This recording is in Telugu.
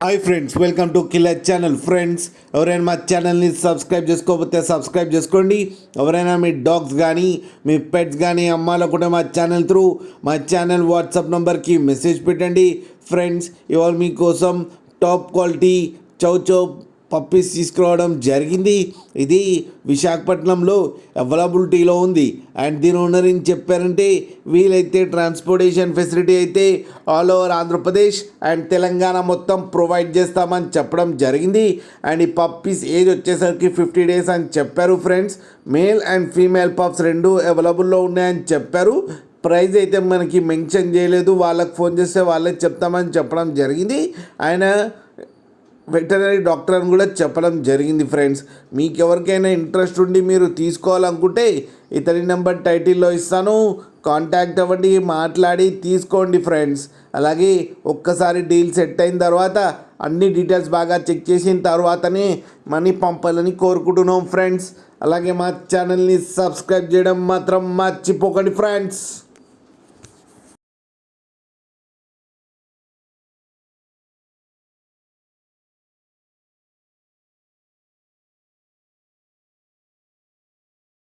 Hi friends, welcome to killer channel. Friends, ఎవరైనా మా ఛానల్ని సబ్స్క్రైబ్ చేసుకోకపోతే సబ్స్క్రైబ్ చేసుకోండి. ఎవరైనా మీ డాగ్స్ కానీ మీ పెట్స్ కానీ అమ్మాలనుకుంటే మా ఛానల్ వాట్సాప్ నెంబర్కి మెసేజ్ పెట్టండి. ఫ్రెండ్స్, ఇవాళ మీకోసం టాప్ క్వాలిటీ చౌ పప్పీస్ తీసుకురావడం జరిగింది. ఇది విశాఖపట్నంలో అవైలబిలిటీలో ఉంది. అండ్ దీని ఓనర్ ఏం చెప్పారంటే, వీలైతే ట్రాన్స్పోర్టేషన్ ఫెసిలిటీ అయితే all over Andhra Pradesh and Telangana మొత్తం ప్రొవైడ్ చేస్తామని చెప్పడం జరిగింది. అండ్ ఈ పప్పీస్ ఏజ్ వచ్చేసరికి 50 days అని చెప్పారు. Friends, male and female pups రెండు అవైలబుల్లో ఉన్నాయని చెప్పారు. ప్రైజ్ అయితే మనకి మెన్షన్ చేయలేదు. వాళ్ళకి ఫోన్ చేస్తే వాళ్ళే చెప్తామని చెప్పడం జరిగింది. ఆయన వెటనరీ డాక్టర్ అని కూడా చెప్పడం జరిగింది. ఫ్రెండ్స్, మీకు ఎవరికైనా ఇంట్రెస్ట్ ఉండి మీరు తీసుకోవాలనుకుంటే ఇతని నెంబర్ టైటిల్లో ఇస్తాను, కాంటాక్ట్ అవ్వండి, మాట్లాడి తీసుకోండి. ఫ్రెండ్స్, అలాగే ఒక్కసారి డీల్ సెట్ అయిన తర్వాత అన్ని డీటెయిల్స్ బాగా చెక్ చేసిన తర్వాతనే మనీ పంపాలని కోరుకుంటున్నాం. ఫ్రెండ్స్, అలాగే మా ఛానల్ని సబ్స్క్రైబ్ చేయడం మాత్రం మర్చిపోకండి. ఫ్రెండ్స్.